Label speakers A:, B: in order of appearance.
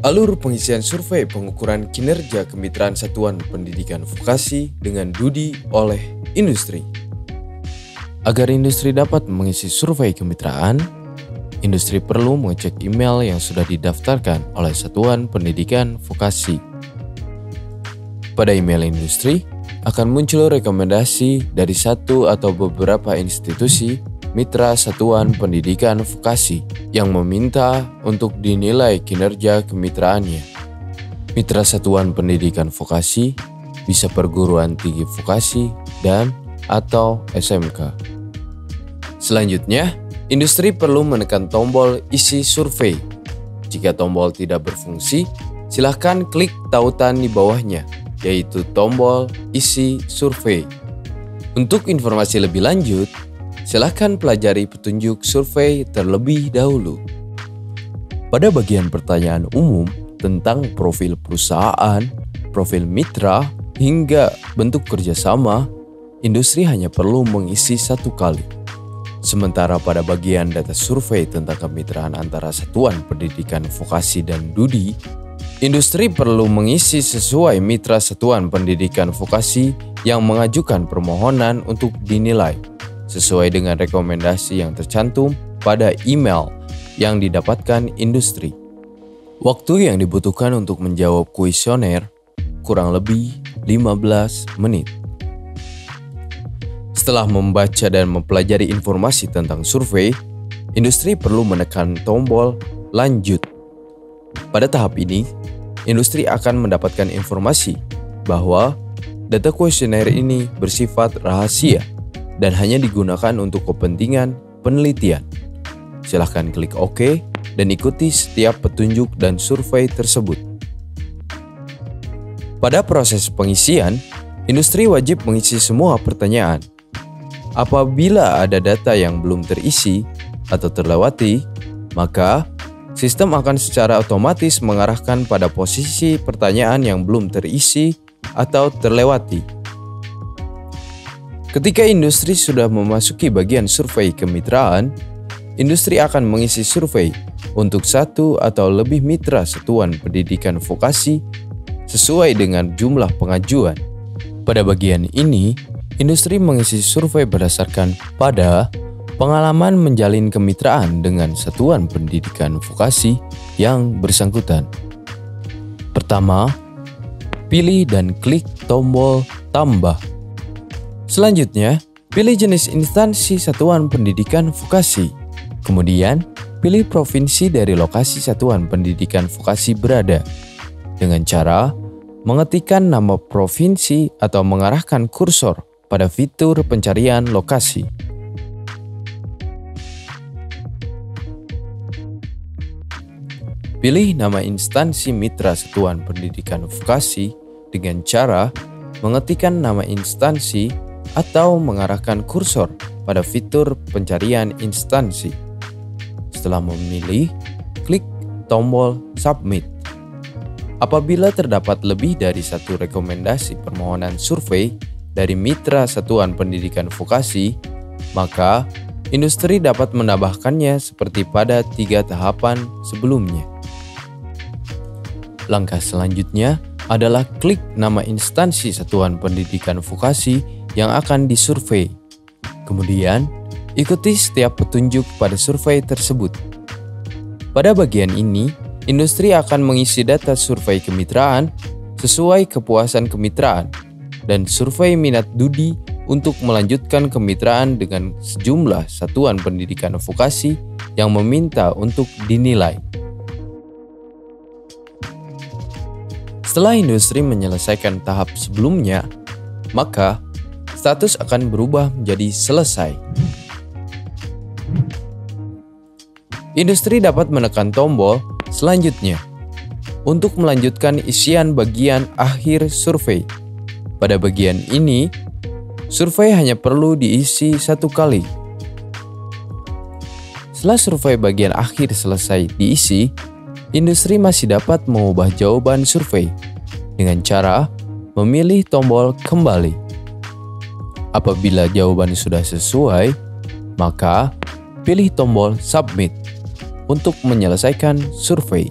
A: Alur pengisian survei pengukuran kinerja kemitraan satuan pendidikan vokasi dengan DUDI oleh industri. Agar industri dapat mengisi survei kemitraan, industri perlu mengecek email yang sudah didaftarkan oleh satuan pendidikan vokasi. Pada email industri, akan muncul rekomendasi dari satu atau beberapa institusi mitra satuan pendidikan vokasi yang meminta untuk dinilai kinerja kemitraannya. Mitra satuan pendidikan vokasi bisa perguruan tinggi vokasi dan atau SMK. Selanjutnya, industri perlu menekan tombol isi survei. Jika tombol tidak berfungsi, silakan klik tautan di bawahnya, yaitu tombol isi survei. Untuk informasi lebih lanjut, silakan pelajari petunjuk survei terlebih dahulu. Pada bagian pertanyaan umum tentang profil perusahaan, profil mitra, hingga bentuk kerjasama, industri hanya perlu mengisi satu kali. Sementara pada bagian data survei tentang kemitraan antara satuan pendidikan vokasi dan DUDI, industri perlu mengisi sesuai mitra satuan pendidikan vokasi yang mengajukan permohonan untuk dinilai, sesuai dengan rekomendasi yang tercantum pada email yang didapatkan industri. Waktu yang dibutuhkan untuk menjawab kuesioner kurang lebih 15 menit. Setelah membaca dan mempelajari informasi tentang survei, industri perlu menekan tombol lanjut. Pada tahap ini, industri akan mendapatkan informasi bahwa data kuesioner ini bersifat rahasia dan hanya digunakan untuk kepentingan penelitian. Silahkan klik OK dan ikuti setiap petunjuk dan survei tersebut. Pada proses pengisian, industri wajib mengisi semua pertanyaan. Apabila ada data yang belum terisi atau terlewati, maka sistem akan secara otomatis mengarahkan pada posisi pertanyaan yang belum terisi atau terlewati. Ketika industri sudah memasuki bagian survei kemitraan, industri akan mengisi survei untuk satu atau lebih mitra satuan pendidikan vokasi sesuai dengan jumlah pengajuan. Pada bagian ini, industri mengisi survei berdasarkan pada pengalaman menjalin kemitraan dengan satuan pendidikan vokasi yang bersangkutan. Pertama, pilih dan klik tombol tambah. Selanjutnya, pilih jenis instansi satuan pendidikan vokasi. Kemudian, pilih provinsi dari lokasi satuan pendidikan vokasi berada dengan cara mengetikkan nama provinsi atau mengarahkan kursor pada fitur pencarian lokasi. Pilih nama instansi mitra satuan pendidikan vokasi dengan cara mengetikkan nama instansi atau mengarahkan kursor pada fitur pencarian instansi. Setelah memilih, klik tombol Submit. Apabila terdapat lebih dari satu rekomendasi permohonan survei dari mitra satuan pendidikan vokasi, maka industri dapat menambahkannya seperti pada 3 tahapan sebelumnya. Langkah selanjutnya adalah klik nama instansi satuan pendidikan vokasi yang akan disurvei. Kemudian, ikuti setiap petunjuk pada survei tersebut. Pada bagian ini, industri akan mengisi data survei kemitraan sesuai kepuasan kemitraan dan survei minat DUDI untuk melanjutkan kemitraan dengan sejumlah satuan pendidikan vokasi yang meminta untuk dinilai. Setelah industri menyelesaikan tahap sebelumnya, maka status akan berubah menjadi selesai. Industri dapat menekan tombol selanjutnya untuk melanjutkan isian bagian akhir survei. Pada bagian ini, survei hanya perlu diisi satu kali. Setelah survei bagian akhir selesai diisi, industri masih dapat mengubah jawaban survei dengan cara memilih tombol kembali. Apabila jawaban sudah sesuai, maka pilih tombol Submit untuk menyelesaikan survei.